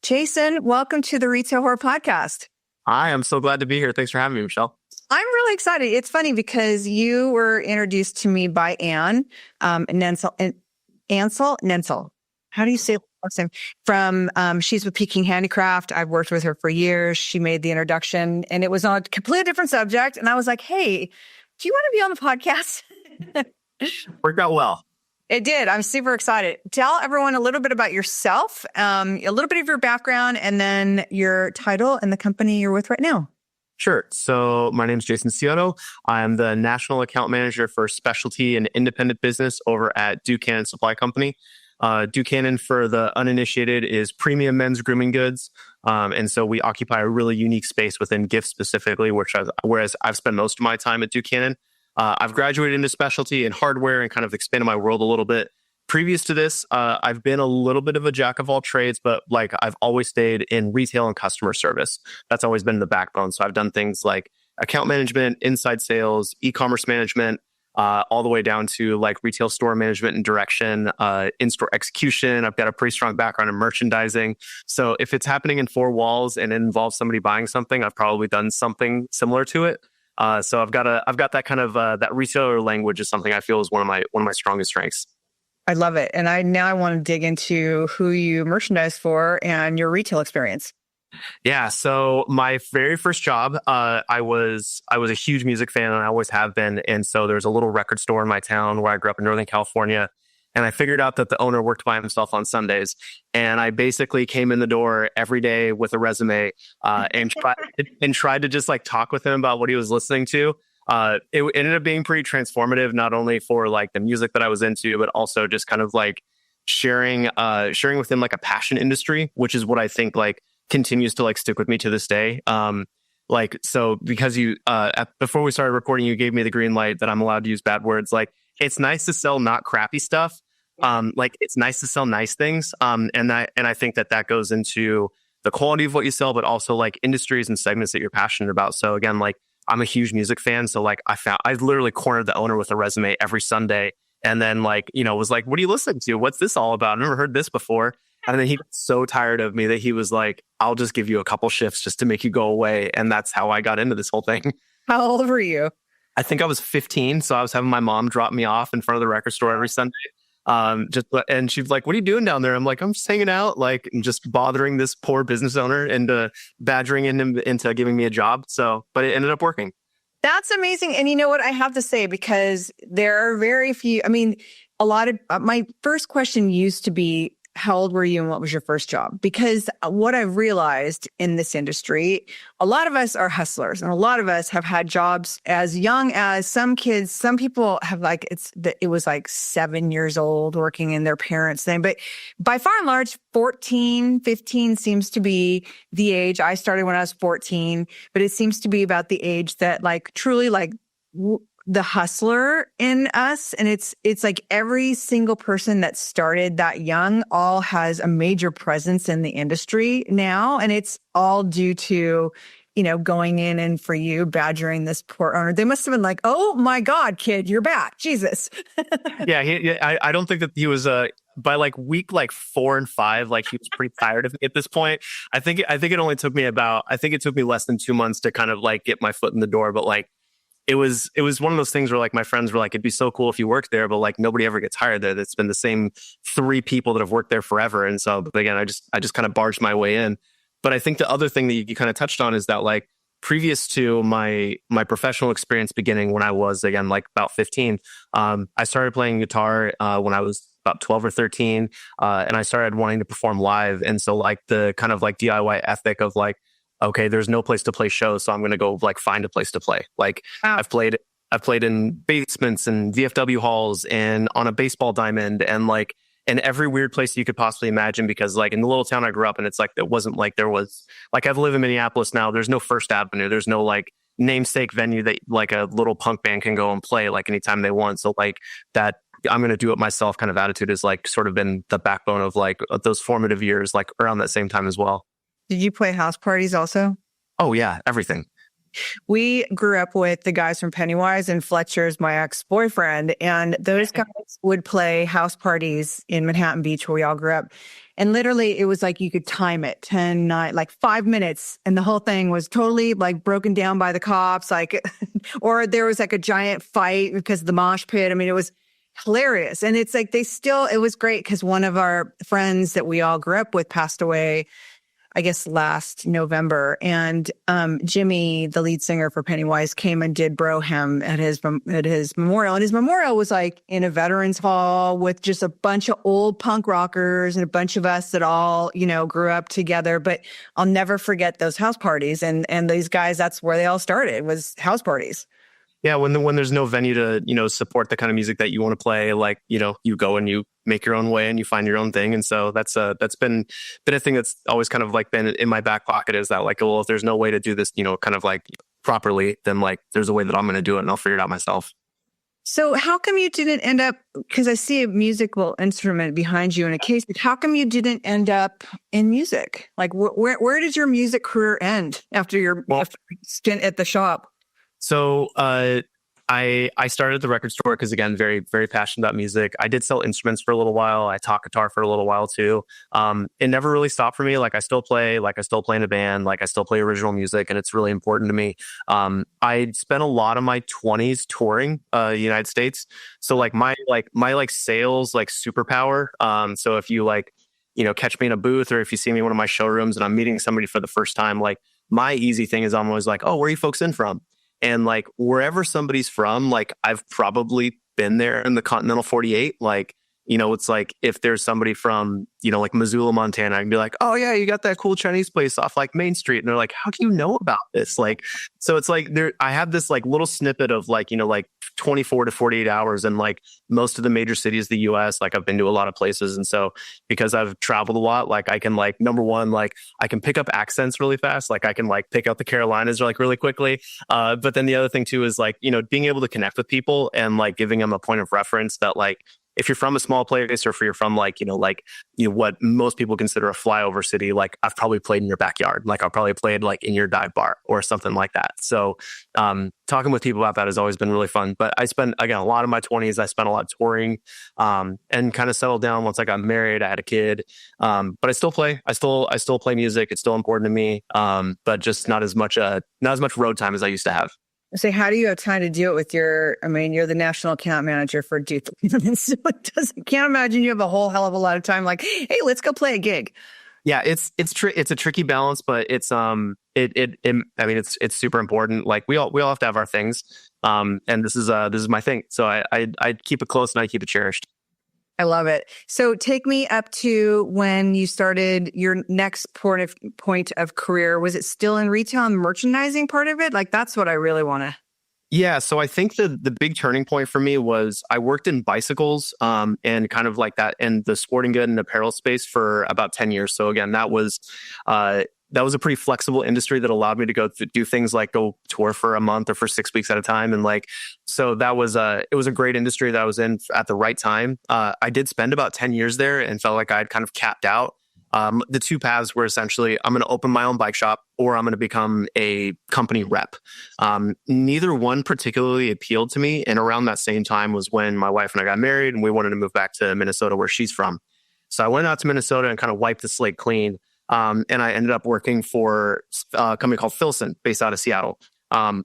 Jason, welcome to the Retail Horror Podcast. Hi, I'm so glad to be here. Thanks for having me, Michelle. I'm really excited. It's funny because you were introduced to me by Ann Nensel. How do you say her last name? From she's with Peking Handicraft. I've worked with her for years. She made the introduction, and it was on a completely different subject. And I was like, "Hey, do you want to be on the podcast?" Worked out well. It did. I'm super excited. Tell everyone a little bit about yourself, a little bit of your background, and then your title and the company you're with right now. Sure. So my name is Jason Soejoto. I'm the National Account Manager for Specialty and Independent Business over at Ducannon Supply Company. Ducannon, for the uninitiated, is premium men's grooming goods. And so we occupy a really unique space within gifts specifically, whereas I've spent most of my time at Ducannon. I've graduated into specialty and hardware and kind of expanded my world a little bit. Previous to this, I've been a little bit of a jack of all trades, but like I've always stayed in retail and customer service. That's always been the backbone. So I've done things like account management, inside sales, e-commerce management, all the way down to like retail store management and direction, in-store execution. I've got a pretty strong background in merchandising. So if it's happening in four walls and it involves somebody buying something, I've probably done something similar to it. So I've got that kind of that retailer language is something I feel is one of my strongest strengths. I love it. And I want to dig into who you merchandise for and your retail experience. Yeah. So my very first job, I was a huge music fan, and I always have been. And so there's a little record store in my town where I grew up in Northern California. And I figured out that the owner worked by himself on Sundays. And I basically came in the door every day with a resume and tried to just like talk with him about what he was listening to. It ended up being pretty transformative, not only for like the music that I was into, but also just kind of like sharing with him like a passion industry, which is what I think like continues to like stick with me to this day. So because you before we started recording, you gave me the green light that I'm allowed to use bad words. Like, it's nice to sell not crappy stuff. Like it's nice to sell nice things. And I think that goes into the quality of what you sell, but also like industries and segments that you're passionate about. So again, like I'm a huge music fan. So like I literally cornered the owner with a resume every Sunday. And then like, was like, what are you listening to? What's this all about? I've never heard this before. And then he got so tired of me that he was like, I'll just give you a couple shifts just to make you go away. And that's how I got into this whole thing. How old were you? I think I was 15. So I was having my mom drop me off in front of the record store every Sunday. And she's like, what are you doing down there? I'm like, I'm just hanging out, like, and just bothering this poor business owner and badgering him into giving me a job. So, but it ended up working. That's amazing. And you know what I have to say, because there are very few, a lot of my first question used to be, how old were you and what was your first job? Because what I've realized in this industry, a lot of us are hustlers, and a lot of us have had jobs as young as some kids. Some people have it was like 7 years old working in their parents' thing. But by far and large, 14, 15 seems to be the age. I started when I was 14, but it seems to be about the age that like truly like the hustler in us. And it's like every single person that started that young all has a major presence in the industry now. And it's all due to, going in and for you badgering this poor owner. They must have been like, oh my God, kid, you're back. Jesus. Yeah. I don't think that he was, by like week like 4 and 5, like he was pretty tired of me at this point. I think it only took me less than 2 months to kind of like get my foot in the door. But like, it was one of those things where like my friends were like, it'd be so cool if you worked there, but like nobody ever gets hired there. It's been the same 3 people that have worked there forever. And so again, I just kind of barged my way in. But I think the other thing that you kind of touched on is that like previous to my professional experience beginning when I was again like about 15, I started playing guitar when I was about 12 or 13, and I started wanting to perform live. And so like the kind of like DIY ethic of like, okay, there's no place to play shows, so I'm going to go like find a place to play. Like wow. I've played in basements and VFW halls and on a baseball diamond and like in every weird place you could possibly imagine, because like in the little town I grew up in, it's like, it wasn't like there was like, I've lived in Minneapolis now. There's no First Avenue. There's no like namesake venue that like a little punk band can go and play like anytime they want. So like that I'm going to do it myself kind of attitude has like sort of been the backbone of like those formative years, like around that same time as well. Did you play house parties also? Oh, yeah. Everything. We grew up with the guys from Pennywise, and Fletcher's my ex-boyfriend. And those guys would play house parties in Manhattan Beach where we all grew up. And literally it was like you could time it 10, 9, like 5 minutes. And the whole thing was totally like broken down by the cops, like, or there was like a giant fight because of the mosh pit. I mean, it was hilarious. And it's like it was great because one of our friends that we all grew up with passed away, I guess last November. And Jimmy, the lead singer for Pennywise, came and did bro him at his memorial. And his memorial was like in a veterans hall with just a bunch of old punk rockers and a bunch of us that all, grew up together. But I'll never forget those house parties. And these guys, that's where they all started, was house parties. Yeah, when there's no venue to, support the kind of music that you want to play, like, you go and you make your own way and you find your own thing. And so that's been a thing that's always kind of like been in my back pocket, is that like, well, if there's no way to do this, kind of like properly, then like there's a way that I'm going to do it and I'll figure it out myself. So how come you didn't end up, because I see a musical instrument behind you in a case, but how come you didn't end up in music? Like where did your music career end after your stint at the shop? So I started at the record store because, again, very, very passionate about music. I did sell instruments for a little while. I taught guitar for a little while too. It never really stopped for me. Like I still play in a band, like I still play original music, and it's really important to me. I spent a lot of my 20s touring the United States. So like my sales like superpower. So if you catch me in a booth, or if you see me in one of my showrooms and I'm meeting somebody for the first time, like my easy thing is I'm always like, oh, where are you folks in from? And like wherever somebody's from, like I've probably been there in the continental 48. Like, it's like if there's somebody from, like Missoula, Montana, I can be like, oh yeah, you got that cool Chinese place off like Main Street. And they're like, how do you know about this? Like, so it's like I have this like little snippet of like, like 24 to 48 hours in like most of the major cities of the US. Like I've been to a lot of places. And so because I've traveled a lot, like I can like, number one, like I can pick up accents really fast. Like I can like pick out the Carolinas like really quickly. But then the other thing too is like, being able to connect with people and like giving them a point of reference that like, if you're from a small place or if you're from like, what most people consider a flyover city, like I've probably played in your backyard. Like I've probably played like in your dive bar or something like that. So talking with people about that has always been really fun. But I spent, again, a lot of my 20s, I spent a lot touring and kind of settled down once I got married. I had a kid. But I still play. I still play music. It's still important to me. But just not as much road time as I used to have. So how do you have time to do it with you're the national account manager for Duke. So can't imagine you have a whole hell of a lot of time. Like, hey, let's go play a gig. Yeah, it's a tricky balance, but it's it's super important. Like we all have to have our things. And this is my thing. So I keep it close and I keep it cherished. I love it. So take me up to when you started your next point of career. Was it still in retail and merchandising part of it? Like, that's what I really want to. Yeah. So I think the big turning point for me was I worked in bicycles and kind of like that in the sporting good and apparel space for about 10 years. So again, that was a pretty flexible industry that allowed me to go do things like go tour for a month or for 6 weeks at a time. And like, so that was it was a great industry that I was in at the right time. I did spend about 10 years there and felt like I'd kind of capped out. The two paths were essentially, I'm going to open my own bike shop or I'm going to become a company rep. Neither one particularly appealed to me. And around that same time was when my wife and I got married and we wanted to move back to Minnesota where she's from. So I went out to Minnesota and kind of wiped the slate clean. And I ended up working for a company called Filson based out of Seattle.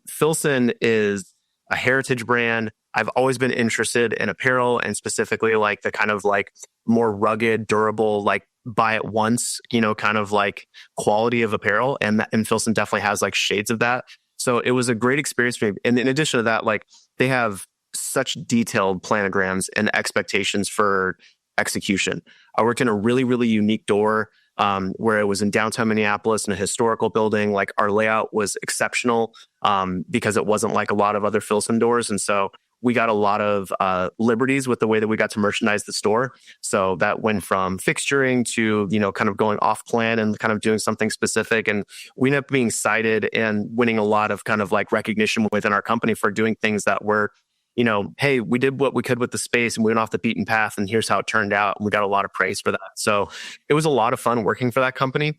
Filson is a heritage brand. I've always been interested in apparel and specifically like the kind of like more rugged, durable, like buy it once, kind of like quality of apparel. And Filson definitely has like shades of that. So it was a great experience for me. And in addition to that, like they have such detailed planograms and expectations for execution. I worked in a really, really unique door where it was in downtown Minneapolis in a historical building. Like our layout was exceptional because it wasn't like a lot of other Filson doors. And so we got a lot of liberties with the way that we got to merchandise the store. So that went from fixturing to, kind of going off plan and kind of doing something specific. And we ended up being cited and winning a lot of kind of like recognition within our company for doing things that were, hey, we did what we could with the space and we went off the beaten path and here's how it turned out. And we got a lot of praise for that. So it was a lot of fun working for that company.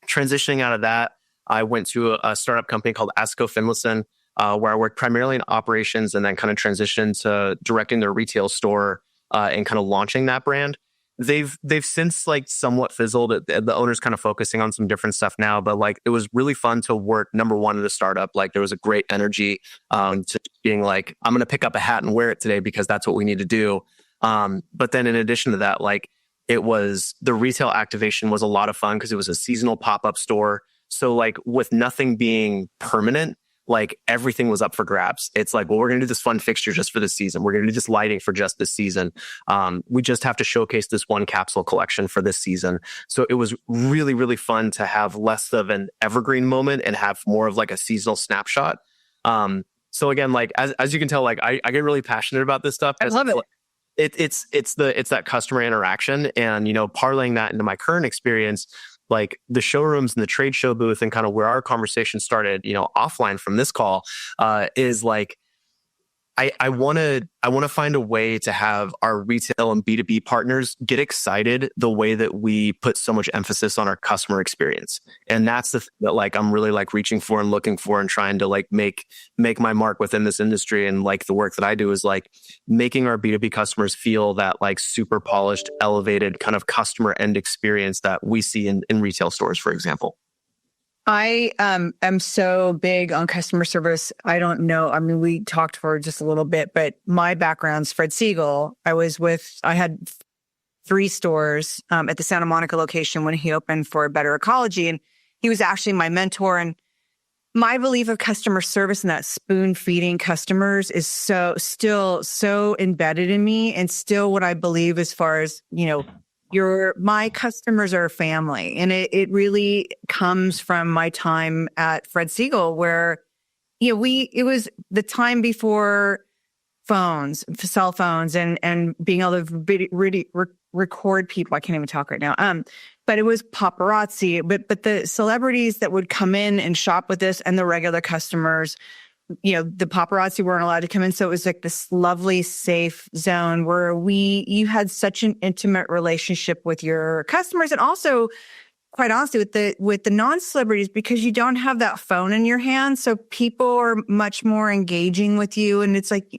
Transitioning out of that, I went to a startup company called Asco Finlayson, where I worked primarily in operations and then kind of transitioned to directing their retail store and kind of launching that brand. they've since like somewhat fizzled. The owner's kind of focusing on some different stuff now, but like it was really fun to work number one at a startup. Like there was a great energy to being like, I'm going to pick up a hat and wear it today because that's what we need to do. But then in addition to that, like it was the retail activation was a lot of fun because it was a seasonal pop-up store. So like with nothing being permanent, like everything was up for grabs. It's like, well, we're going to do this fun fixture just for this season. We're going to do this lighting for just this season. We just have to showcase this one capsule collection for this season. So it was really, really fun to have less of an evergreen moment and have more of like a seasonal snapshot. So again, like as you can tell, like I get really passionate about this stuff. I love it. It's that customer interaction, and parlaying that into my current experience, like the showrooms and the trade show booth, and kind of where our conversation started, offline from this call, is like I want to find a way to have our retail and B2B partners get excited the way that we put so much emphasis on our customer experience. And that's the thing that like I'm really like reaching for and looking for and trying to like make my mark within this industry. And like the work that I do is like making our B2B customers feel that like super polished, elevated kind of customer end experience that we see in retail stores, for example. I am so big on customer service. I don't know. I mean, we talked for just a little bit, but my background's Fred Siegel. I had 3 stores at the Santa Monica location when he opened for Better Ecology. And he was actually my mentor. And my belief of customer service and that spoon feeding customers is still so embedded in me, and still what I believe as far as, my customers are a family. And it really comes from my time at Fred Siegel, where, it was the time before cell phones and being able to really record people. I can't even talk right now. But it was paparazzi, but the celebrities that would come in and shop with us and the regular customers, the paparazzi weren't allowed to come in. So it was like this lovely, safe zone where you had such an intimate relationship with your customers. And also, quite honestly, with the non-celebrities, because you don't have that phone in your hand. So people are much more engaging with you. And it's like,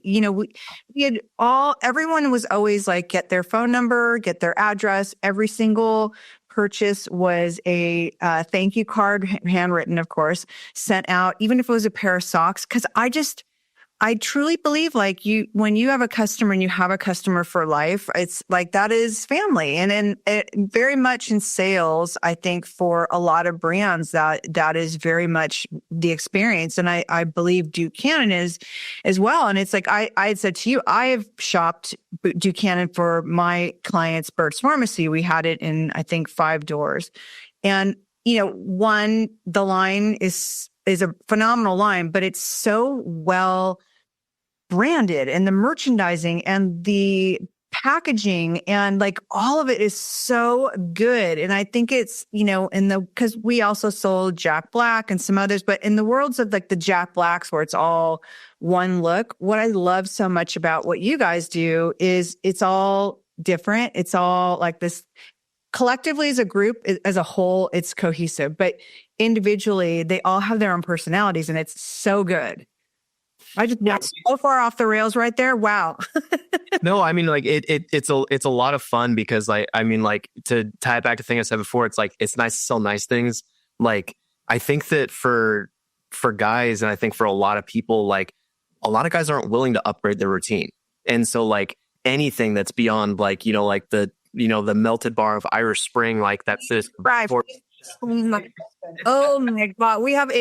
everyone was always like, get their phone number, get their address. Every single purchase was a thank you card, handwritten, of course, sent out, even if it was a pair of socks. Because I truly believe like when you have a customer and you have a customer for life, it's like that is family. And very much in sales, I think for a lot of brands that is very much the experience. And I believe Buchanan is as well. And it's like I had said to you, I have shopped Buchanan for my clients, Burt's Pharmacy. We had it in, I think, 5 doors. And, the line is a phenomenal line, but it's so well branded, and the merchandising and the packaging and like all of it is so good. And I think it's, because we also sold Jack Black and some others, but in the worlds of like the Jack Blacks where it's all one look, what I love so much about what you guys do is it's all different. It's all like this collectively as a group, as a whole, it's cohesive, but individually they all have their own personalities, and it's so good. I just got so far off the rails right there. Wow. No, I mean, like it's a lot of fun because like, I mean, like to tie it back to the thing I said before, it's like, it's nice to sell nice things. Like, I think that for guys, and I think for a lot of people, like a lot of guys aren't willing to upgrade their routine. And so like anything that's beyond like, like the melted bar of Irish Spring, like that's this. Right. Oh my God. We have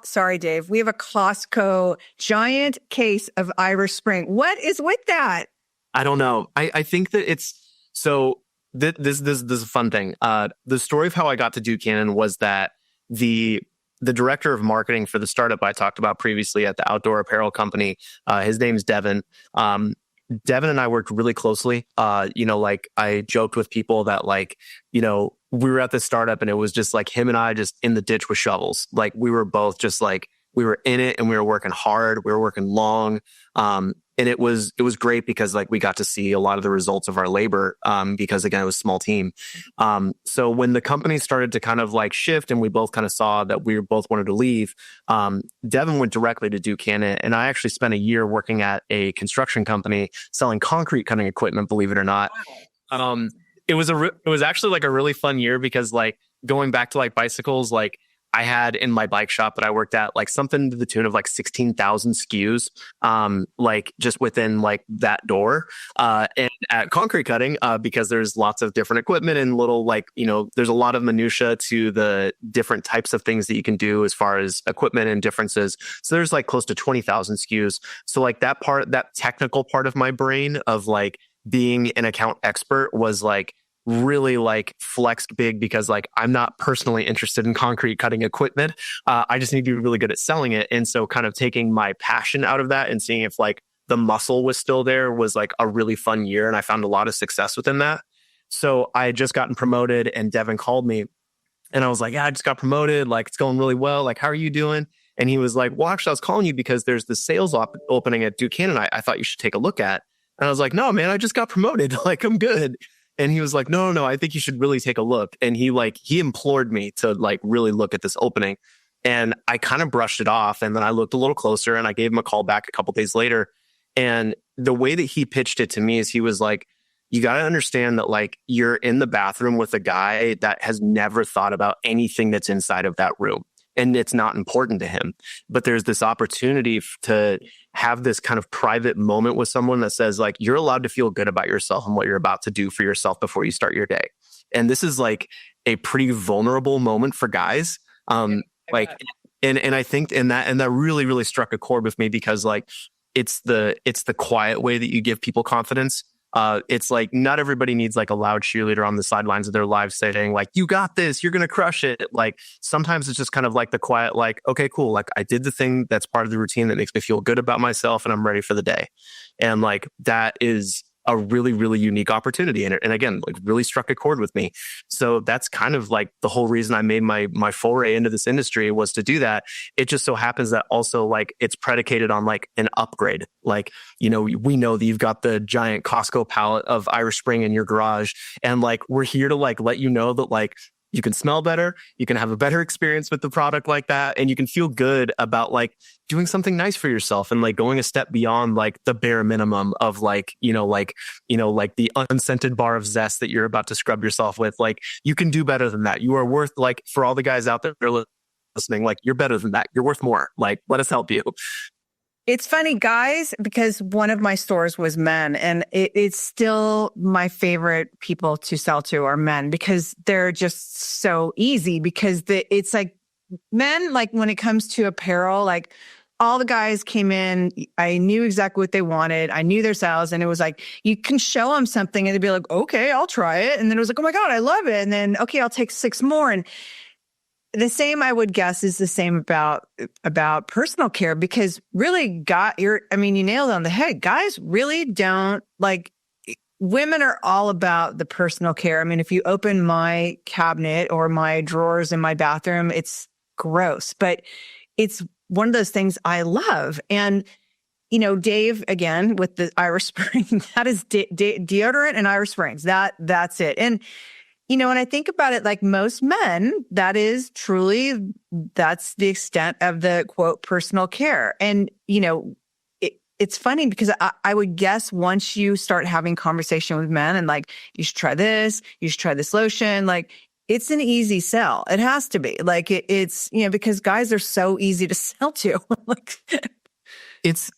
sorry, Dave. We have a Costco giant case of Irish Spring. What is with that? I don't know. I think that it's so this is a fun thing. The story of how I got to Buchanan was that the director of marketing for the startup I talked about previously at the outdoor apparel company, his name's Devin. Devin and I worked really closely. Like I joked with people that like, we were at this startup and it was just like him and I just in the ditch with shovels. Like we were both just like, we were in it and we were working hard. We were working long. And it was great because like we got to see a lot of the results of our labor because again, it was a small team. So when the company started to kind of like shift and we both kind of saw that we both wanted to leave, Devin went directly to Buchanan, and I actually spent a year working at a construction company selling concrete cutting equipment, believe it or not. it was actually like a really fun year because like going back to like bicycles, like I had in my bike shop that I worked at like something to the tune of like 16,000 SKUs, like just within like that door, and at concrete cutting, because there's lots of different equipment and little like, there's a lot of minutia to the different types of things that you can do as far as equipment and differences. So there's like close to 20,000 SKUs. So like that technical part of my brain of like being an account expert was like really like flexed big because like I'm not personally interested in concrete cutting equipment. I just need to be really good at selling it. And so kind of taking my passion out of that and seeing if like the muscle was still there was like a really fun year. And I found a lot of success within that. So I had just gotten promoted and Devin called me and I was like, yeah, I just got promoted. Like it's going really well. Like, how are you doing? And he was like, well, actually I was calling you because there's this sales opening at Duke Cannon. I thought you should take a look at. And I was like, no, man, I just got promoted. Like I'm good. And he was like, no, I think you should really take a look. And he implored me to like really look at this opening. And I kind of brushed it off. And then I looked a little closer and I gave him a call back a couple days later. And the way that he pitched it to me is he was like, you got to understand that like you're in the bathroom with a guy that has never thought about anything that's inside of that room. And it's not important to him. But there's this opportunity to have this kind of private moment with someone that says like, you're allowed to feel good about yourself and what you're about to do for yourself before you start your day. And this is like a pretty vulnerable moment for guys. Like, and I think and that really, really struck a chord with me because like, it's the quiet way that you give people confidence. It's like not everybody needs like a loud cheerleader on the sidelines of their lives saying like, you got this, you're going to crush it. Like sometimes it's just kind of like the quiet, like, okay, cool. Like I did the thing that's part of the routine that makes me feel good about myself and I'm ready for the day. And like, that is a really, really unique opportunity. And again, like really struck a chord with me. So that's kind of like the whole reason I made my foray into this industry was to do that. It just so happens that also like it's predicated on like an upgrade. Like, we know that you've got the giant Costco pallet of Irish Spring in your garage. And like, we're here to like, let you know that like, you can smell better, you can have a better experience with the product like that, and you can feel good about like doing something nice for yourself and like going a step beyond like the bare minimum of like, like the unscented bar of zest that you're about to scrub yourself with. Like you can do better than that. You are worth like for all the guys out there listening, like you're better than that. You're worth more. Like let us help you. It's funny, guys, because one of my stores was men, and it's still my favorite people to sell to are men because they're just so easy. Because it's like men, like when it comes to apparel, like all the guys came in, I knew exactly what they wanted. I knew their styles, and it was like you can show them something, and they'd be like, "Okay, I'll try it," and then it was like, "Oh my God, I love it," and then okay, I'll take 6 more, and the same, I would guess, is the same about personal care because really, you nailed it on the head. Guys really don't like. Women are all about the personal care. I mean, if you open my cabinet or my drawers in my bathroom, it's gross, but it's one of those things I love. And Dave, again with the Irish Spring, that is deodorant and Irish Springs. That's it. And when I think about it, like most men, that's the extent of the quote personal care. And, it's funny because I would guess once you start having conversation with men and like, you should try this lotion, like it's an easy sell. It has to be like, it's, because guys are so easy to sell to. Like,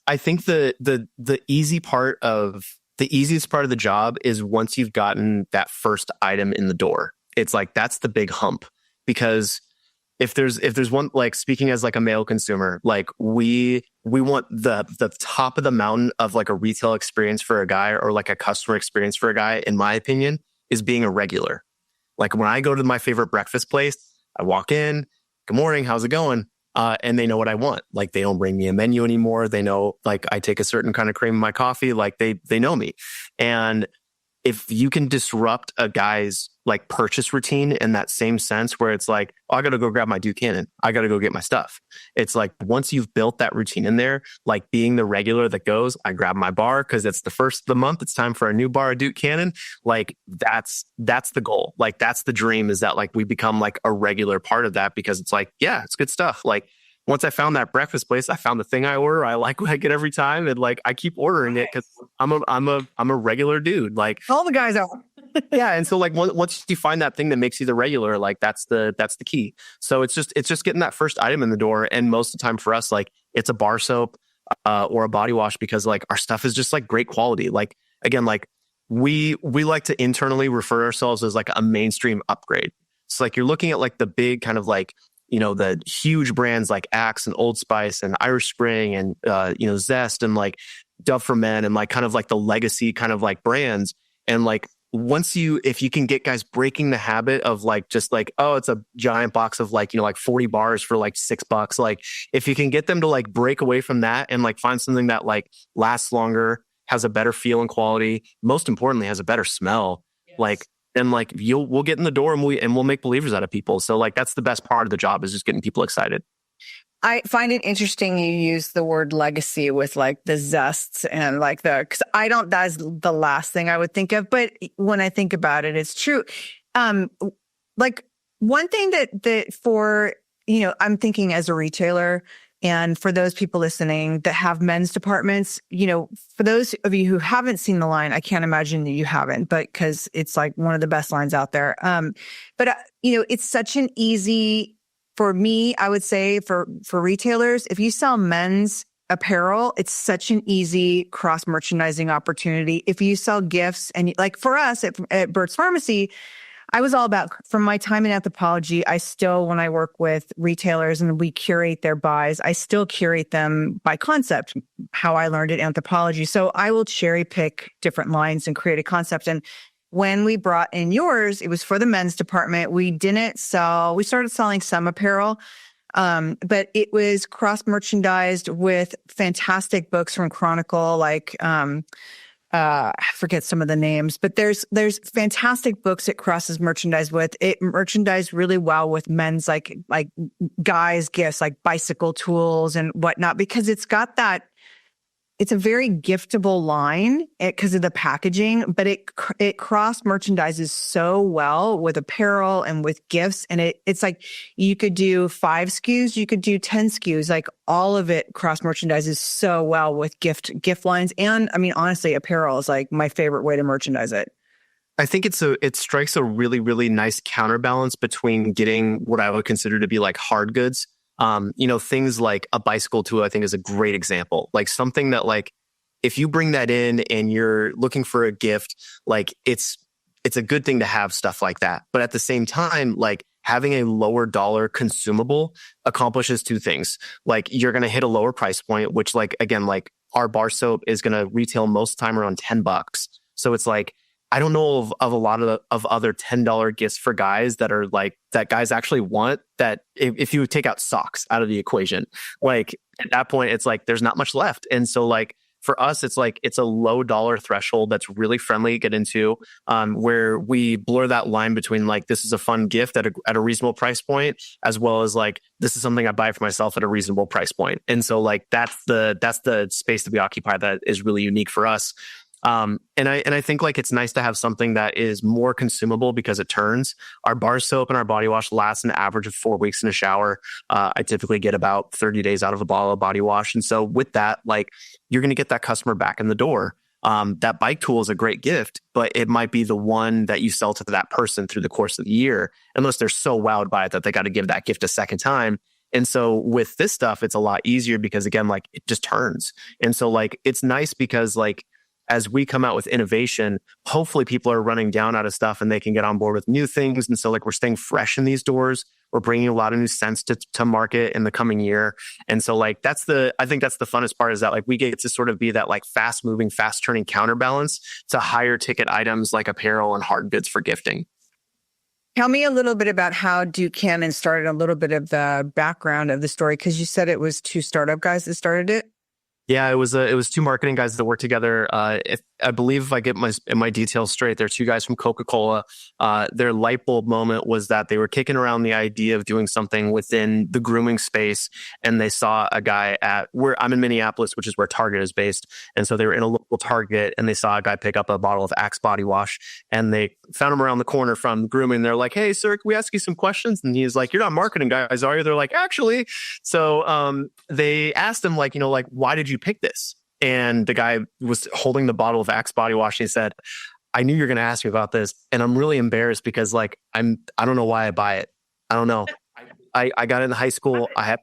I think the easiest part of the job is once you've gotten that first item in the door. It's like, that's the big hump. Because if there's one, like speaking as like a male consumer, like we want the top of the mountain of like a retail experience for a guy or like a customer experience for a guy, in my opinion, is being a regular. Like when I go to my favorite breakfast place, I walk in, good morning, how's it going? And they know what I want. Like they don't bring me a menu anymore. They know like I take a certain kind of cream in my coffee. Like they know me. And if you can disrupt a guy's like purchase routine in that same sense where it's like, oh, I got to go grab my Duke Cannon. I got to go get my stuff. It's like once you've built that routine in there, like being the regular that goes, I grab my bar because it's the first of the month. It's time for a new bar of Duke Cannon. Like that's the goal. Like that's the dream, is that like we become like a regular part of that because it's like, yeah, it's good stuff. Like once I found that breakfast place, I found the thing I order. I like what I get every time. And like, I keep ordering it because I'm a regular dude. Like all the guys are. Yeah, and so like once you find that thing that makes you the regular, like that's the key. So it's just getting that first item in the door, and most of the time for us, like it's a bar soap or a body wash because like our stuff is just like great quality. Like again, like we like to internally refer ourselves as like a mainstream upgrade. So like you're looking at like the big kind of like the huge brands like Axe and Old Spice and Irish Spring and Zest and like Dove for Men and like kind of like the legacy kind of like brands. And like if you can get guys breaking the habit of like just like, oh, it's a giant box of like like 40 bars for like $6, like if you can get them to like break away from that and like find something that like lasts longer, has a better feel and quality, most importantly has a better smell, like then like we'll get in the door and we'll make believers out of people. So like that's the best part of the job, is just getting people excited. I find it interesting you use the word legacy with like the zests and like because that's the last thing I would think of. But when I think about it, it's true. Like one thing that for, I'm thinking as a retailer, and for those people listening that have men's departments, for those of you who haven't seen the line, I can't imagine that you haven't, but because it's like one of the best lines out there. But it's such an easy, for me, I would say for retailers, if you sell men's apparel, it's such an easy cross merchandising opportunity. If you sell gifts, and like for us at Burt's Pharmacy, I was all about, from my time in Anthropologie, I still, when I work with retailers and we curate their buys, I still curate them by concept, how I learned at Anthropologie. So I will cherry pick different lines and create a concept. And when we brought in yours, it was for the men's department. We started selling some apparel, but it was cross-merchandised with fantastic books from Chronicle, like, I forget some of the names, but there's fantastic books it crosses merchandise with. It merchandised really well with men's like guys' gifts, like bicycle tools and whatnot, because it's a very giftable line because of the packaging, but it cross merchandises so well with apparel and with gifts. And it's like you could do 5 SKUs, you could do 10 SKUs, like all of it cross merchandises so well with gift lines. And I mean, honestly, apparel is like my favorite way to merchandise it. I think it strikes a really, really nice counterbalance between getting what I would consider to be like hard goods. Things like a bicycle tool, I think is a great example. Like something that like, if you bring that in and you're looking for a gift, like it's a good thing to have stuff like that. But at the same time, like having a lower dollar consumable accomplishes 2 things. Like you're going to hit a lower price point, which like, again, like our bar soap is going to retail most of the time around $10. So it's like, I don't know of a lot of other $10 gifts for guys that are like that guys actually want, that if you take out socks out of the equation, like at that point, it's like there's not much left. And so like for us, it's like it's a low dollar threshold that's really friendly to get into, where we blur that line between like this is a fun gift at a reasonable price point, as well as like this is something I buy for myself at a reasonable price point. And so like that's the space that we occupy that is really unique for us. And I think like it's nice to have something that is more consumable because it turns. Our bar soap and our body wash lasts an average of 4 weeks in a shower. I typically get about 30 days out of a bottle of body wash. And so with that, like you're going to get that customer back in the door. That bike tool is a great gift, but it might be the one that you sell to that person through the course of the year, unless they're so wowed by it that they got to give that gift a second time. And so with this stuff, it's a lot easier because again, like it just turns. And so like, it's nice because like, as we come out with innovation, hopefully people are running down out of stuff and they can get on board with new things. And so like we're staying fresh in these doors. We're bringing a lot of new scents to market in the coming year. And so like I think that's the funnest part, is that like we get to sort of be that like fast moving, fast turning counterbalance to higher ticket items like apparel and hard goods for gifting. Tell me a little bit about how Buchanan started, a little bit of the background of the story, because you said it was 2 startup guys that started it. Yeah, it was 2 marketing guys that worked together. If I believe if I get my details straight, they're 2 guys from Coca-Cola. Their light bulb moment was that they were kicking around the idea of doing something within the grooming space, and they saw a guy where I'm in Minneapolis, which is where Target is based. And so they were in a local Target, and they saw a guy pick up a bottle of Axe body wash, and they found him around the corner from Grooming. They're like, "Hey, sir, can we ask you some questions?" And he's like, "You're not marketing guys, are you?" They're like, "Actually." So they asked him like, why did you pick this? And the guy was holding the bottle of Axe body wash. And he said, I knew you were going to ask me about this, and I'm really embarrassed because like I don't know why I buy it. I don't know. I got it in high school. I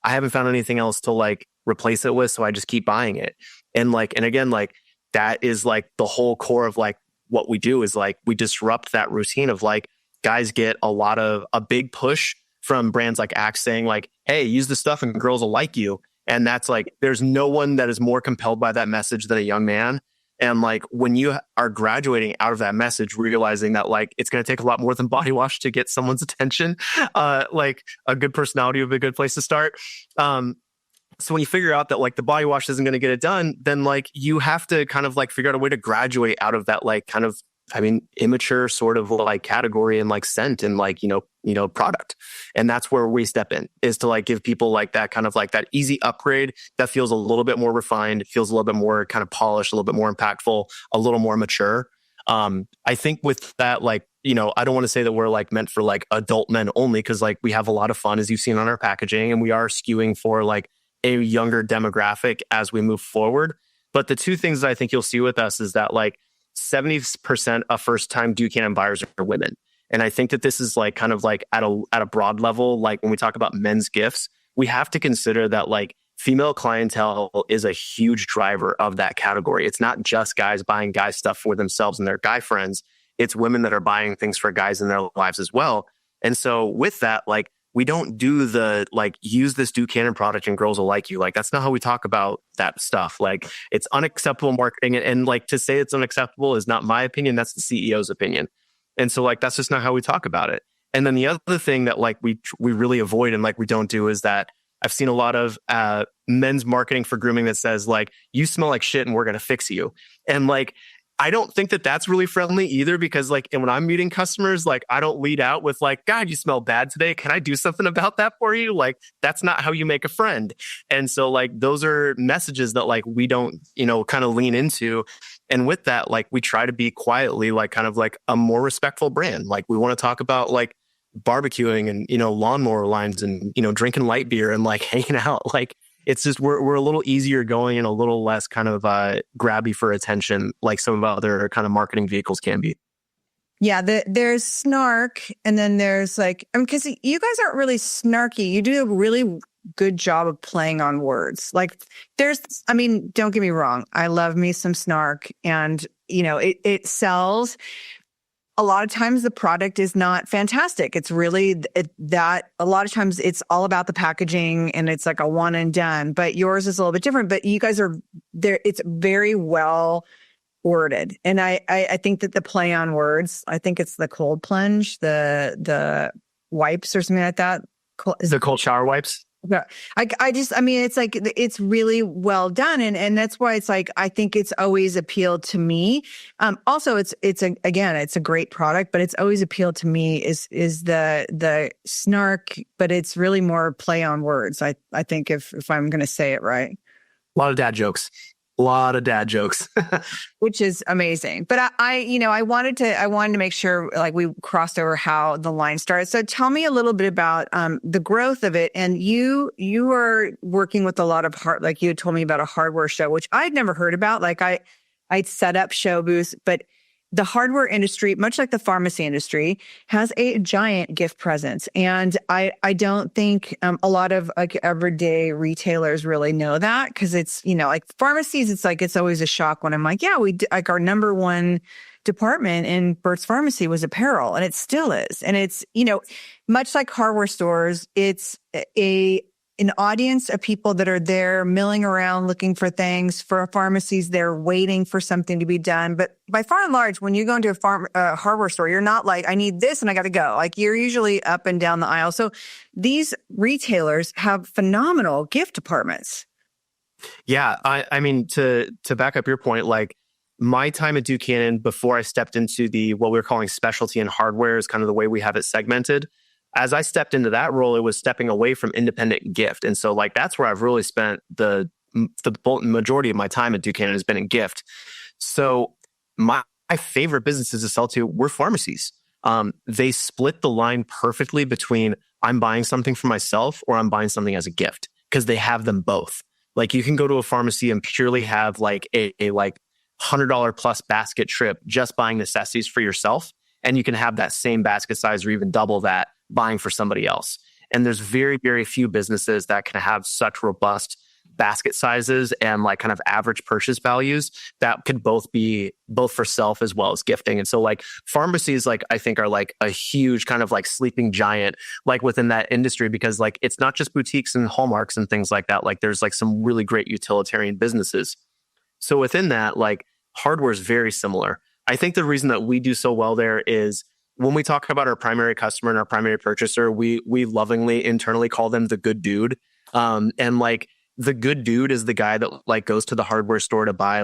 haven't found anything else to like replace it with, so I just keep buying it. And again, like that is like the whole core of like what we do is like we disrupt that routine of like guys get a big push from brands like Axe saying like, hey, use this stuff and girls will like you. And that's like, there's no one that is more compelled by that message than a young man. And like when you are graduating out of that message, realizing that like it's going to take a lot more than body wash to get someone's attention, like a good personality would be a good place to start. So when you figure out that like the body wash isn't going to get it done, then like you have to kind of like figure out a way to graduate out of that like kind of, I mean, immature sort of like category and like scent and like, product. And that's where we step in, is to like give people like that kind of like that easy upgrade that feels a little bit more refined, feels a little bit more kind of polished, a little bit more impactful, a little more mature. I think with that, like, I don't want to say that we're like meant for like adult men only, because like we have a lot of fun, as you've seen on our packaging, and we are skewing for like a younger demographic as we move forward. But the two things that I think you'll see with us is that like 70% of first-time Buchanan buyers are women. And I think that this is like kind of like at a broad level, like when we talk about men's gifts, we have to consider that like female clientele is a huge driver of that category. It's not just guys buying guy stuff for themselves and their guy friends. It's women that are buying things for guys in their lives as well. And so with that, like we don't do the like use this Buchanan product and girls will like you. Like that's not how we talk about that stuff. Like it's unacceptable marketing, and like to say it's unacceptable is not my opinion. That's the CEO's opinion. And so like that's just not how we talk about it. And then the other thing that like we really avoid and like we don't do is that I've seen a lot of men's marketing for grooming that says like, you smell like shit and we're going to fix you. And like, I don't think that that's really friendly either, because like, and when I'm meeting customers, like I don't lead out with like, God, you smell bad today. Can I do something about that for you? Like, that's not how you make a friend. And so like, those are messages that like, we don't, kind of lean into. And with that, like we try to be quietly like kind of like a more respectful brand. Like we want to talk about like barbecuing and, lawnmower lines and, drinking light beer and like hanging out. Like, it's just we're a little easier going and a little less kind of grabby for attention, like some of other kind of marketing vehicles can be. Yeah, there's snark, and then there's like, because you guys aren't really snarky. You do a really good job of playing on words. Like don't get me wrong. I love me some snark, and it sells. A lot of times the product is not fantastic. It's really that a lot of times it's all about the packaging and it's like a one and done, but yours is a little bit different. But you guys are there. It's very well worded. And I think that the play on words, I think it's the cold plunge, the wipes or something like that. The cold shower wipes. Yeah. It's like, it's really well done. And that's why it's like, I think it's always appealed to me. Also it's a great product, but it's always appealed to me is the snark, but it's really more play on words. I think if I'm going to say it right. A lot of dad jokes. Which is amazing. But I wanted to make sure like we crossed over how the line started. So tell me a little bit about the growth of it. And you are working with a lot of like you had told me about a hardware show, which I'd never heard about. Like I'd set up show booths, but the hardware industry, much like the pharmacy industry, has a giant gift presence. And I don't think a lot of like everyday retailers really know that, because it's, like pharmacies, it's always a shock when I'm like, yeah, like our number one department in Burt's Pharmacy was apparel, and it still is. And it's, much like hardware stores, it's an audience of people that are there milling around looking for things. For pharmacies, they're waiting for something to be done. But by far and large, when you go into a hardware store, you're not like, I need this and I got to go. Like you're usually up and down the aisle. So these retailers have phenomenal gift departments. Yeah. I mean, to back up your point, like my time at Buchanan before I stepped into what we're calling specialty and hardware is kind of the way we have it segmented. As I stepped into that role, it was stepping away from independent gift. And so like, that's where I've really spent the majority of my time at Buchanan has been in gift. So my favorite businesses to sell to were pharmacies. They split the line perfectly between I'm buying something for myself or I'm buying something as a gift, because they have them both. Like you can go to a pharmacy and purely have like a like $100 plus basket trip just buying necessities for yourself. And you can have that same basket size or even double that buying for somebody else. And there's very, very few businesses that can have such robust basket sizes and like kind of average purchase values that could both be both for self as well as gifting. And so like pharmacies, like I think are like a huge kind of like sleeping giant, like within that industry, because like it's not just boutiques and hallmarks and things like that. Like there's like some really great utilitarian businesses. So within that, like hardware is very similar. I think the reason that we do so well there is when we talk about our primary customer and our primary purchaser, we lovingly internally call them the good dude. And like the good dude is the guy that like goes to the hardware store to buy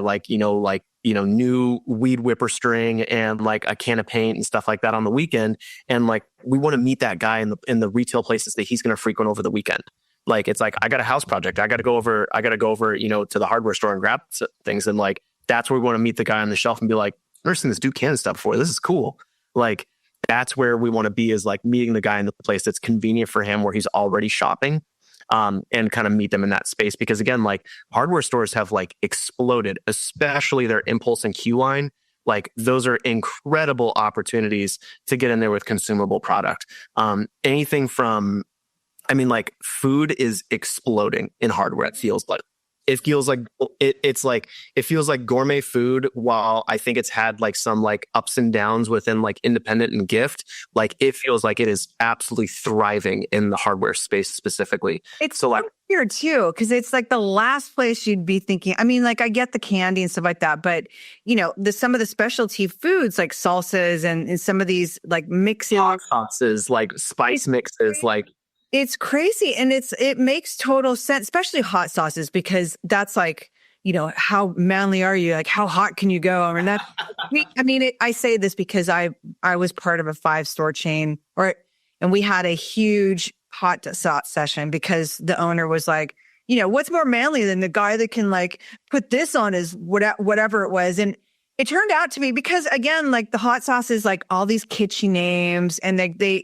new weed whipper string and like a can of paint and stuff like that on the weekend. And like we want to meet that guy in the retail places that he's going to frequent over the weekend. Like it's like, I got a house project. I got to go over, to the hardware store and grab things. And like that's where we want to meet the guy on the shelf and be like, I've never seen this Duke stuff before. This is cool. Like that's where we want to be, is like meeting the guy in the place that's convenient for him where he's already shopping. And kind of meet them in that space. Because again, like hardware stores have like exploded, especially their impulse and Q line. Like those are incredible opportunities to get in there with consumable product. Anything from, like food is exploding in hardware. It feels like it feels like gourmet food. While I think it's had like some like ups and downs within like independent and gift, like it feels like it is absolutely thriving in the hardware space specifically. It's so like weird too, because it's like the last place you'd be thinking. Like I get the candy and stuff like that, but some of the specialty foods like salsas and some of these like mixes, sauces, like spice mixes, like. It's crazy. And it makes total sense, especially hot sauces, because that's like, how manly are you? Like, how hot can you go? I say this because I was part of a 5-store chain and we had a huge hot sauce session because the owner was like, what's more manly than the guy that can like put this on his whatever it was. And it turned out to be, because again, like the hot sauce is like all these kitschy names and they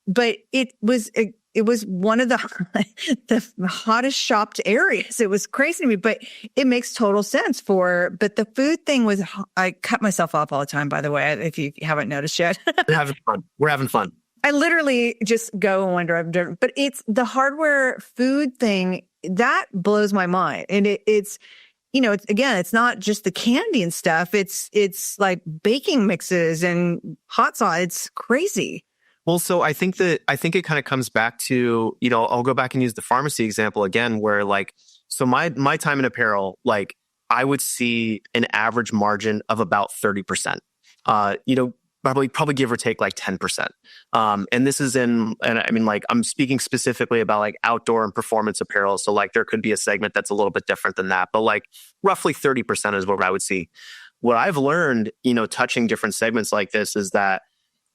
but it was one of the hottest shopped areas. It was crazy to me, but it makes total sense but the food thing was, I cut myself off all the time, by the way, if you haven't noticed yet. We're having fun. I literally just go and wonder, but it's the hardware food thing that blows my mind. And it's it's not just the candy and stuff. It's like baking mixes and hot sauce. It's crazy. Well, so I think it kind of comes back to, I'll go back and use the pharmacy example again, where like, so my time in apparel, like I would see an average margin of about 30%, probably give or take like 10%. And this is I'm speaking specifically about like outdoor and performance apparel. So like there could be a segment that's a little bit different than that, but like roughly 30% is what I would see. What I've learned, touching different segments like this is that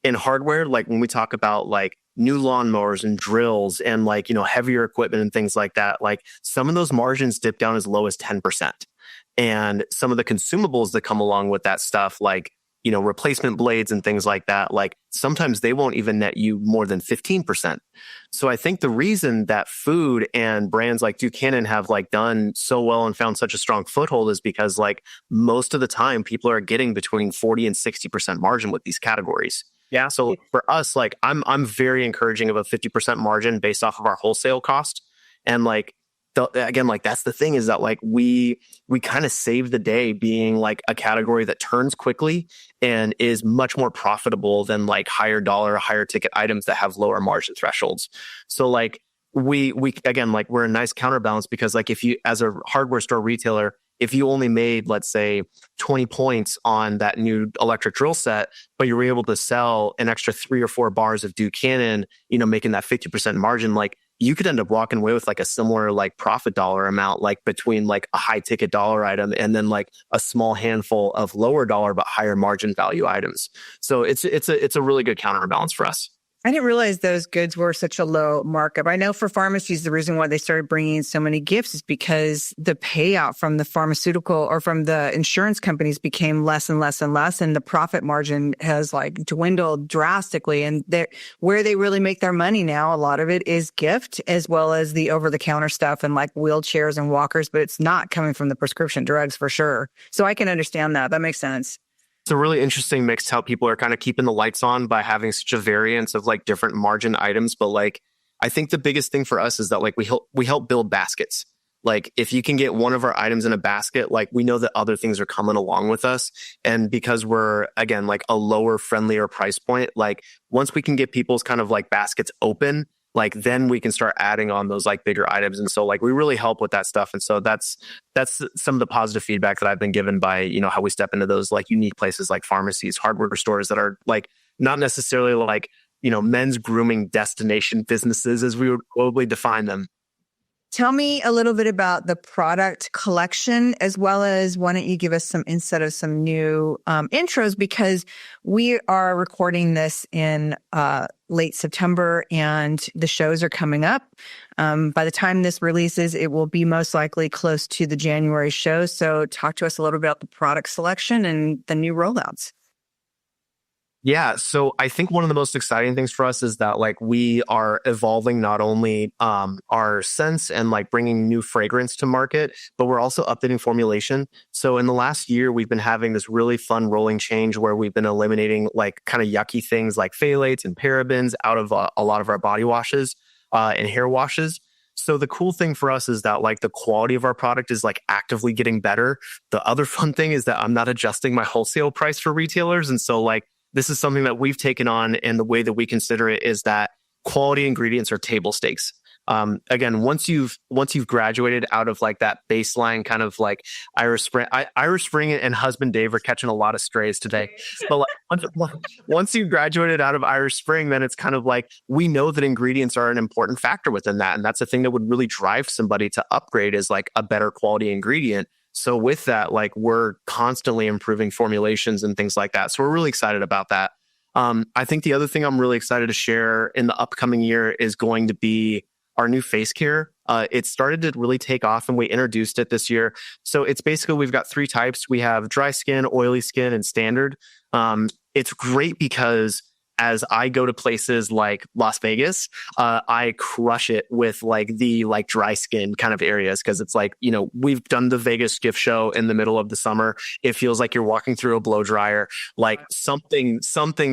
in hardware, like when we talk about like new lawnmowers and drills and like, heavier equipment and things like that, like some of those margins dip down as low as 10%. And some of the consumables that come along with that stuff, like, replacement blades and things like that, like sometimes they won't even net you more than 15%. So I think the reason that food and brands like Duke have like done so well and found such a strong foothold is because like most of the time people are getting between 40 and 60% margin with these categories. Yeah. So for us, like I'm very encouraging of a 50% margin based off of our wholesale cost. And like, again, like that's the thing, is that like we kind of save the day being like a category that turns quickly and is much more profitable than like higher dollar, higher ticket items that have lower margin thresholds. So like we again, like we're a nice counterbalance, because like if you, as a hardware store retailer, if you only made, let's say, 20 points on that new electric drill set, but you were able to sell an extra 3 or 4 bars of Duke, making that 50% margin, like you could end up walking away with like a similar like profit dollar amount, like between like a high ticket dollar item and then like a small handful of lower dollar but higher margin value items. So it's a really good counterbalance for us. I didn't realize those goods were such a low markup. I know for pharmacies, the reason why they started bringing in so many gifts is because the payout from the pharmaceutical or from the insurance companies became less and less and less. And the profit margin has like dwindled drastically. And where they really make their money now, a lot of it is gift as well as the over-the-counter stuff and like wheelchairs and walkers, but it's not coming from the prescription drugs for sure. So I can understand that. That makes sense. It's a really interesting mix how people are kind of keeping the lights on by having such a variance of like different margin items. But like, I think the biggest thing for us is that like we help build baskets. Like if you can get one of our items in a basket, like we know that other things are coming along with us. And because we're, again, like a lower, friendlier price point, like once we can get people's kind of like baskets open, like then we can start adding on those like bigger items. And so like we really help with that stuff. And so that's some of the positive feedback that I've been given by, you know, how we step into those like unique places like pharmacies, hardware stores that are like not necessarily like, you know, men's grooming destination businesses as we would probably define them. Tell me a little bit about the product collection, as well as why don't you give us some insight of some new intros, because we are recording this in late September and the shows are coming up. By the time this releases, it will be most likely close to the January show. So talk to us a little bit about the product selection and the new rollouts. Yeah. So I think one of the most exciting things for us is that like we are evolving not only our scents and like bringing new fragrance to market, but we're also updating formulation. So in the last year, we've been having this really fun rolling change where we've been eliminating like kind of yucky things like phthalates and parabens out of a lot of our body washes and hair washes. So the cool thing for us is that like the quality of our product is like actively getting better. The other fun thing is that I'm not adjusting my wholesale price for retailers. And so like, this is something that we've taken on, and the way that we consider it is that quality ingredients are table stakes. Again, once you've graduated out of like that baseline kind of like Irish Spring and Husband Dave are catching a lot of strays today. But like once you graduated out of Irish Spring, then it's kind of like we know that ingredients are an important factor within that, and that's the thing that would really drive somebody to upgrade is like a better quality ingredient. So with that, like we're constantly improving formulations and things like that. So we're really excited about that. I think the other thing I'm really excited to share in the upcoming year is going to be our new face care. It started to really take off and we introduced it this year. So it's basically, we've got 3 types. We have dry skin, oily skin, and standard. It's great because as I go to places like Las Vegas, I crush it with like the like dry skin kind of areas because it's like, you know, we've done the Vegas gift show in the middle of the summer. It feels like you're walking through a blow dryer, like something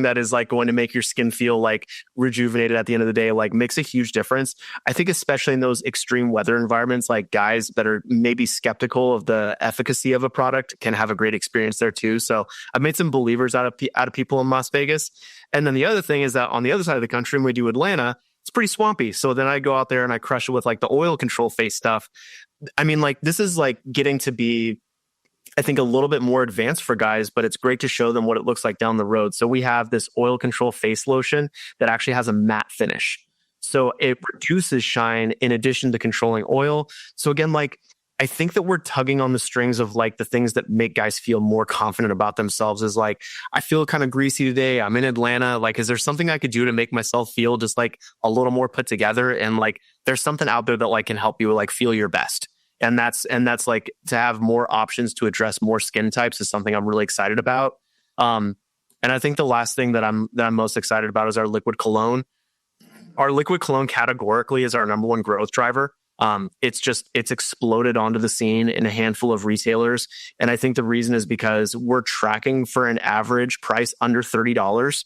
that is like going to make your skin feel like rejuvenated at the end of the day, like makes a huge difference. I think especially in those extreme weather environments, like guys that are maybe skeptical of the efficacy of a product can have a great experience there too. So I've made some believers out of people in Las Vegas. And then the other thing is that on the other side of the country, when we do Atlanta, it's pretty swampy. So then I go out there and I crush it with like the oil control face stuff. I mean, like this is like getting to be, I think, a little bit more advanced for guys, but it's great to show them what it looks like down the road. So we have this oil control face lotion that actually has a matte finish. So it produces shine in addition to controlling oil. So again, like I think that we're tugging on the strings of like the things that make guys feel more confident about themselves is like, I feel kind of greasy today. I'm in Atlanta. Like, is there something I could do to make myself feel just like a little more put together? And like, there's something out there that like can help you like feel your best. And that's like to have more options to address more skin types is something I'm really excited about. And I think the last thing that I'm most excited about is our liquid cologne. Our liquid cologne categorically is our number one growth driver. It's exploded onto the scene in a handful of retailers. And I think the reason is because we're tracking for an average price under $30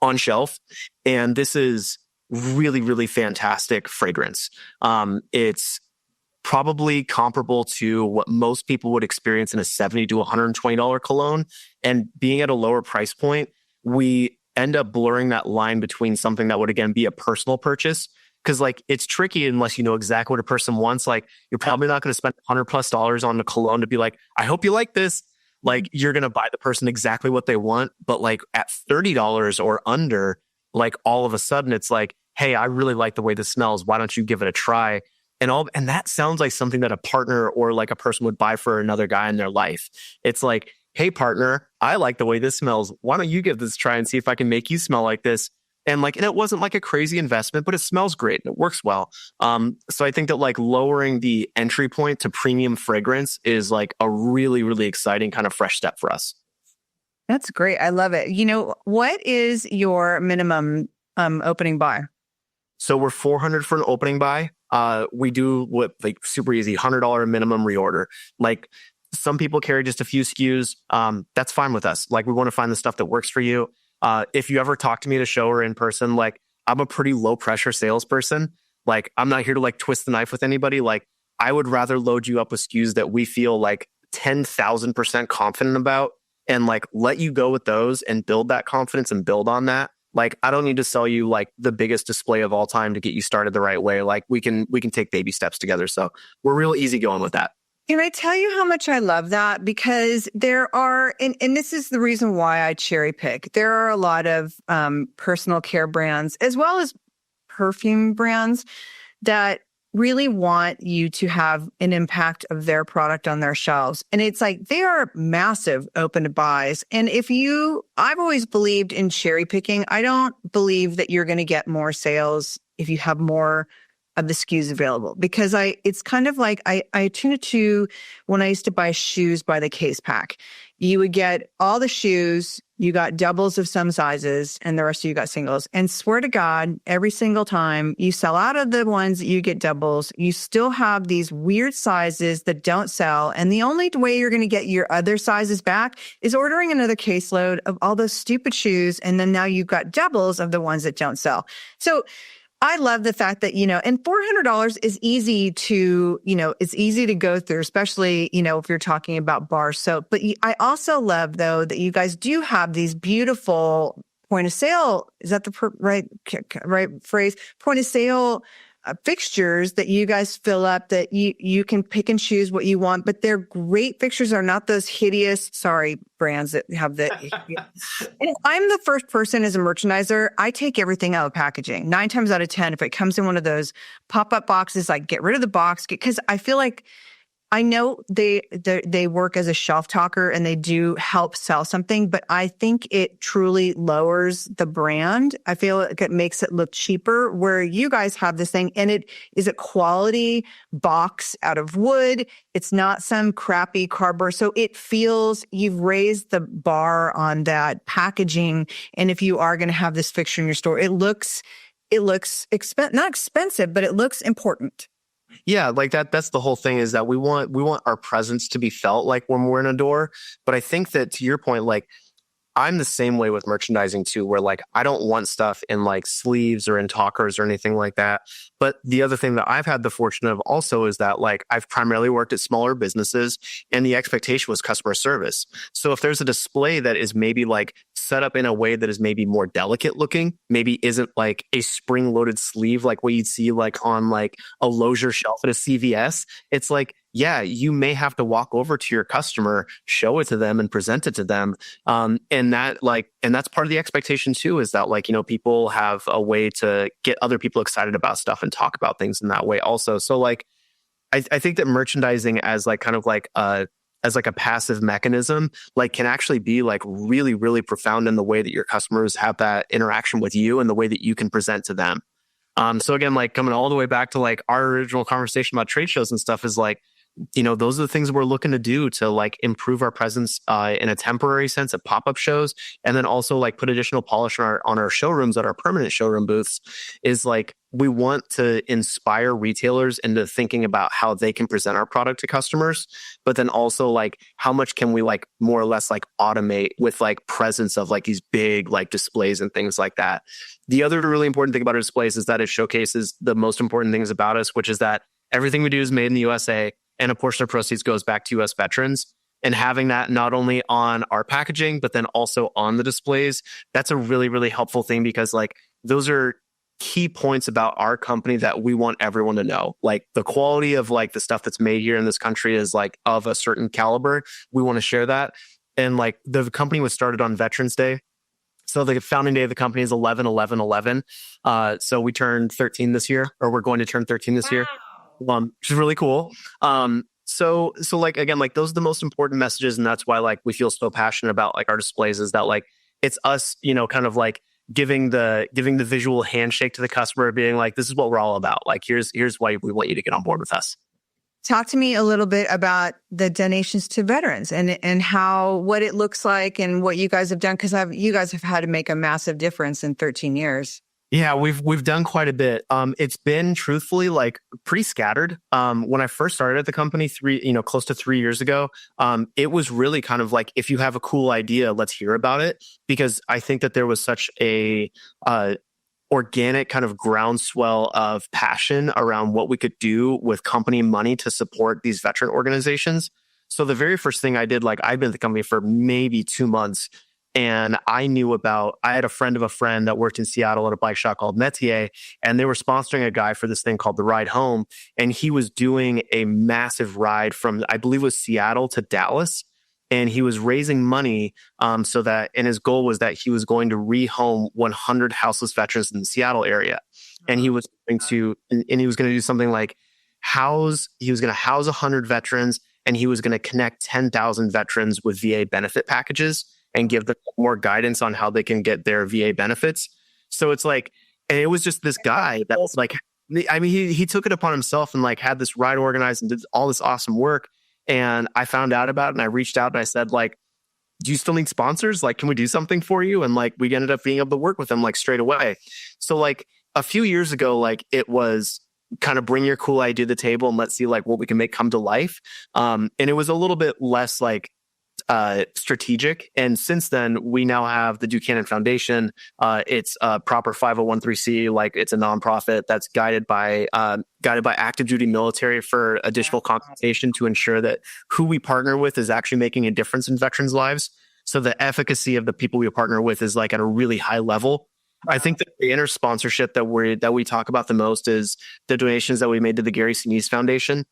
on shelf. And this is really, really fantastic fragrance. It's probably comparable to what most people would experience in a $70 to $120 cologne. And being at a lower price point, we end up blurring that line between something that would, again, be a personal purchase. Because like it's tricky unless you know exactly what a person wants. Like you're probably not going to spend $100+ on the cologne to be like, I hope you like this. Like you're going to buy the person exactly what they want. But like at $30 or under, like all of a sudden it's like, hey, I really like the way this smells. Why don't you give it a try? And that sounds like something that a partner or like a person would buy for another guy in their life. It's like, hey partner, I like the way this smells. Why don't you give this a try and see if I can make you smell like this? And it wasn't like a crazy investment, but it smells great and it works well. So I think that like lowering the entry point to premium fragrance is like a really, really exciting kind of fresh step for us. That's great. I love it. What is your minimum opening buy? So we're 400 for an opening buy. We do what like super easy $100 minimum reorder. Like some people carry just a few SKUs. That's fine with us. Like we want to find the stuff that works for you. If you ever talk to me at a show or in person, like I'm a pretty low pressure salesperson. Like I'm not here to like twist the knife with anybody. Like I would rather load you up with SKUs that we feel like 10,000% confident about and like let you go with those and build that confidence and build on that. Like I don't need to sell you like the biggest display of all time to get you started the right way. Like we can take baby steps together. So we're real easy going with that. Can I tell you how much I love that? Because there are, and this is the reason why I cherry pick. There are a lot of personal care brands as well as perfume brands that really want you to have an impact of their product on their shelves. And it's like, they are massive open to buys. And I've always believed in cherry picking. I don't believe that you're going to get more sales if you have more of the SKUs available, because it's kind of like I tune it to when I used to buy shoes by the case pack. You would get all the shoes, you got doubles of some sizes, and the rest of you got singles. And swear to God, every single time you sell out of the ones that you get doubles, you still have these weird sizes that don't sell. And the only way you're going to get your other sizes back is ordering another caseload of all those stupid shoes. And then now you've got doubles of the ones that don't sell. So I love the fact that, and $400 is easy to, it's easy to go through, especially, if you're talking about bar soap. But I also love, though, that you guys do have these beautiful point of sale. Is that the right phrase? Point of sale fixtures that you guys fill up that you can pick and choose what you want, but they're great fixtures, are not those hideous, brands that have the. And I'm the first person as a merchandiser, I take everything out of packaging. 9 times out of 10, if it comes in one of those pop-up boxes, like get rid of the box, because I feel like I know they work as a shelf talker and they do help sell something, but I think it truly lowers the brand. I feel like it makes it look cheaper, where you guys have this thing and it is a quality box out of wood. It's not some crappy cardboard. So it feels you've raised the bar on that packaging. And if you are going to have this fixture in your store, it looks not expensive, but it looks important. Yeah, like that's the whole thing, is that we want our presence to be felt like when we're in a door. But I think that, to your point, like I'm the same way with merchandising too, where like I don't want stuff in like sleeves or in talkers or anything like that. But the other thing that I've had the fortune of also is that like I've primarily worked at smaller businesses and the expectation was customer service. So if there's a display that is maybe like set up in a way that is maybe more delicate looking, maybe isn't like a spring loaded sleeve like what you'd see like on like a Lozier shelf at a CVS, it's like, yeah, you may have to walk over to your customer, show it to them and present it to them. And that's part of the expectation too, is that like, people have a way to get other people excited about stuff and talk about things in that way also. So like, I think that merchandising as like kind of like as like a passive mechanism, like can actually be like really, really profound in the way that your customers have that interaction with you and the way that you can present to them. So again, like coming all the way back to like our original conversation about trade shows and stuff is like, those are the things we're looking to do to like improve our presence in a temporary sense at pop-up shows. And then also like put additional polish on our showrooms, at our permanent showroom booths, is like, we want to inspire retailers into thinking about how they can present our product to customers, but then also like how much can we like more or less like automate with like presence of like these big like displays and things like that. The other really important thing about our displays is that it showcases the most important things about us, which is that everything we do is made in the USA. And a portion of proceeds goes back to U.S. veterans. And having that not only on our packaging, but then also on the displays, that's a really, really helpful thing, because like those are key points about our company that we want everyone to know. Like the quality of like the stuff that's made here in this country is like of a certain caliber. We want to share that. And like the company was started on Veterans Day. So the founding day of the company is 11/11/11. So we turned 13 this year, or we're going to turn 13 this year. Which is really cool. So like, again, like those are the most important messages. And that's why like we feel so passionate about like our displays, is that like, it's us, kind of like giving the visual handshake to the customer, being like, this is what we're all about. Like, here's why we want you to get on board with us. Talk to me a little bit about the donations to veterans and how, what it looks like and what you guys have done. Cause you guys have had to make a massive difference in 13 years. Yeah, we've done quite a bit. It's been truthfully like pretty scattered. When I first started at the company close to 3 years ago, it was really kind of like, if you have a cool idea, let's hear about it. Because I think that there was such a organic kind of groundswell of passion around what we could do with company money to support these veteran organizations. So the very first thing I did, like I've been at the company for maybe 2 months, and I had a friend of a friend that worked in Seattle at a bike shop called Metier, and they were sponsoring a guy for this thing called the Ride Home. And he was doing a massive ride from, I believe it was Seattle to Dallas. And he was raising money and his goal was that he was going to rehome 100 houseless veterans in the Seattle area. And he was going to do something like he was going to house 100 veterans, and he was going to connect 10,000 veterans with VA benefit packages and give them more guidance on how they can get their VA benefits. So it's like, and it was just this guy that was like, I mean, he took it upon himself and like had this ride organized and did all this awesome work. And I found out about it and I reached out and I said, like, do you still need sponsors? Like, can we do something for you? And like, we ended up being able to work with them like straight away. So like a few years ago, like it was kind of bring your cool idea to the table and let's see like what we can make come to life. And it was a little bit less like strategic. And since then, we now have the Buchanan Foundation. It's a proper 501(c), like it's a nonprofit that's guided by active duty military for additional compensation to ensure that who we partner with is actually making a difference in veterans' lives. So the efficacy of the people we partner with is like at a really high level. I think that the inner sponsorship that we talk about the most is the donations that we made to the Gary Sinise Foundation.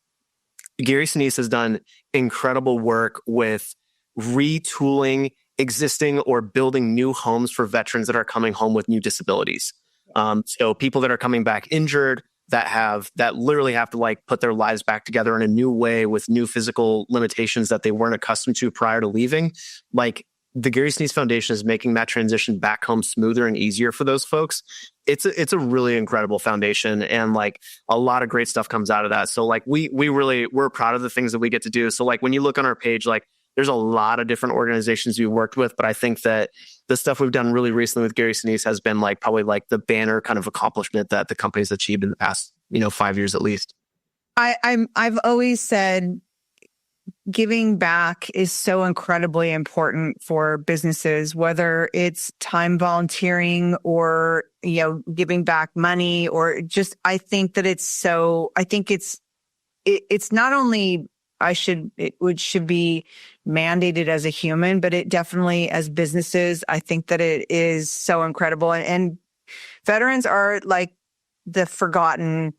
Gary Sinise has done incredible work with retooling existing or building new homes for veterans that are coming home with new disabilities. So people that are coming back injured, that literally have to like put their lives back together in a new way with new physical limitations that they weren't accustomed to prior to leaving. Like the Gary Sinise Foundation is making that transition back home smoother and easier for those folks. It's a really incredible foundation, and like a lot of great stuff comes out of that. So like we're proud of the things that we get to do. So like when you look on our page, like there's a lot of different organizations we've worked with, but I think that the stuff we've done really recently with Gary Sinise has been like probably like the banner kind of accomplishment that the company's achieved in the past, 5 years at least. I've always said giving back is so incredibly important for businesses, whether it's time volunteering or, giving back money or just, I think that it's not only it should be mandated as a human, but it definitely as businesses, I think that it is so incredible. And veterans are like the forgotten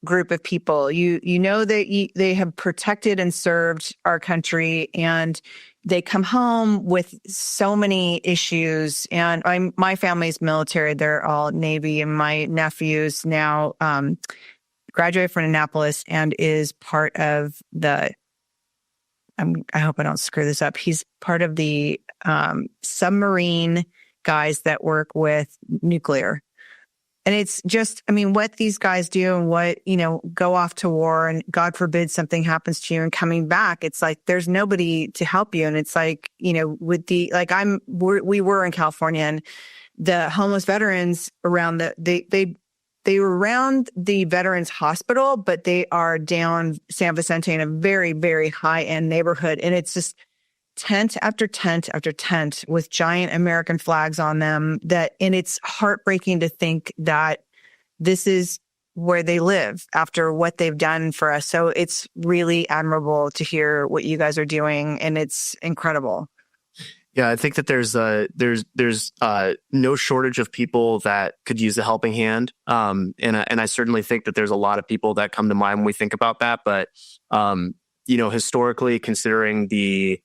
group of people. You know that they have protected and served our country, and they come home with so many issues. And my family's military; they're all Navy, and my nephew's now graduated from Annapolis and is part of the. I hope I don't screw this up. He's part of the submarine guys that work with nuclear. And it's just, what these guys do and what, go off to war and God forbid something happens to you and coming back, it's like, there's nobody to help you. And it's like, we were in California and the homeless veterans around they were around the veterans hospital, but they are down San Vicente in a very, very high end neighborhood. And it's just tent after tent after tent with giant American flags on them and it's heartbreaking to think that this is where they live after what they've done for us. So it's really admirable to hear what you guys are doing, and it's incredible. Yeah, I think that there's no shortage of people that could use a helping hand, and I certainly think that there's a lot of people that come to mind when we think about that. But historically, considering the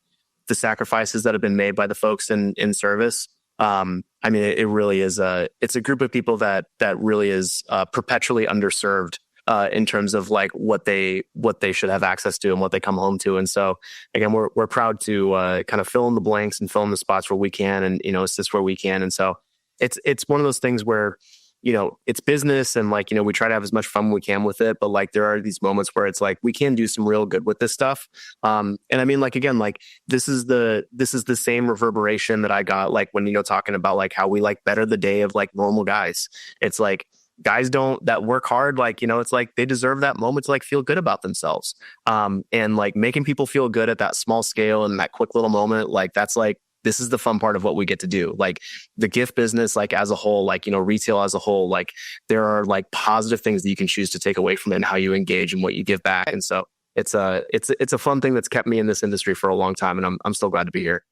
sacrifices that have been made by the folks in service, it really is it's a group of people that really is perpetually underserved in terms of like what they should have access to and what they come home to. And so again, we're proud to kind of fill in the blanks and fill in the spots where we can and assist where we can. And so it's one of those things where, it's business and like, we try to have as much fun we can with it. But like, there are these moments where it's like, we can do some real good with this stuff. And I mean, like, again, like this is the same reverberation that I got, like when, talking about like how we like better the day of like normal guys. It's like, guys that work hard, like, it's like they deserve that moment to like feel good about themselves. And like making people feel good at that small scale and that quick little moment, like that's like, this is the fun part of what we get to do. Like the gift business, like as a whole, like, retail as a whole, like there are like positive things that you can choose to take away from it and how you engage and what you give back. And so it's a fun thing that's kept me in this industry for a long time. And I'm still glad to be here.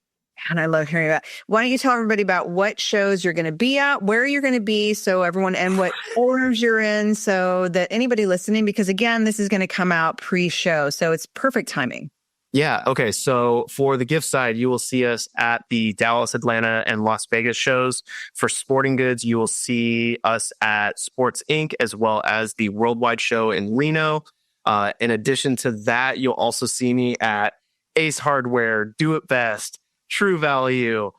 And I love hearing that. Why don't you tell everybody about what shows you're going to be at, where you're going to be, so everyone, and what orders you're in, so that anybody listening, because again, this is going to come out pre-show, so it's perfect timing. Yeah. Okay. So for the gift side, you will see us at the Dallas, Atlanta, and Las Vegas shows. For sporting goods, you will see us at Sports Inc. as well as the Worldwide show in Reno. In addition to that, you'll also see me at Ace Hardware, Do It Best, True Value,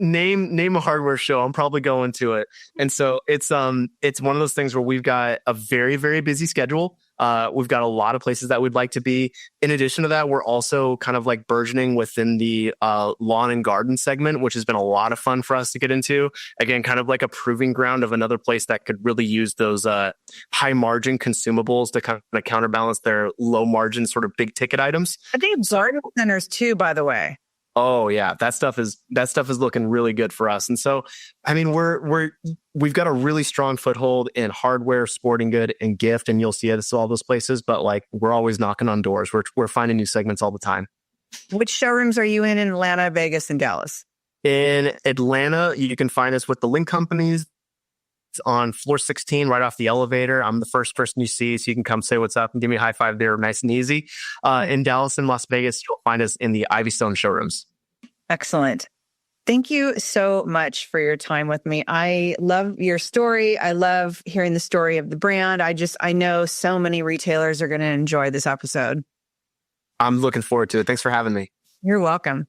name a hardware show. I'm probably going to it. And so it's one of those things where we've got a very, very busy schedule. We've got a lot of places that we'd like to be. In addition to that, we're also kind of like burgeoning within the lawn and garden segment, which has been a lot of fun for us to get into. Again, kind of like a proving ground of another place that could really use those high margin consumables to kind of counterbalance their low margin sort of big ticket items. I think garden centers too, by the way. Oh yeah, that stuff is looking really good for us. And so, I mean, we've got a really strong foothold in hardware, sporting good, and gift, and you'll see us all those places. But like, we're always knocking on doors. We're finding new segments all the time. Which showrooms are you in Atlanta, Vegas, and Dallas? In Atlanta, you can find us with the Link Companies. It's on floor 16, right off the elevator. I'm the first person you see, so you can come say what's up and give me a high five there, nice and easy. In Dallas and Las Vegas, you'll find us in the Ivy Stone showrooms. Excellent. Thank you so much for your time with me. I love your story. I love hearing the story of the brand. I know so many retailers are going to enjoy this episode. I'm looking forward to it. Thanks for having me. You're welcome.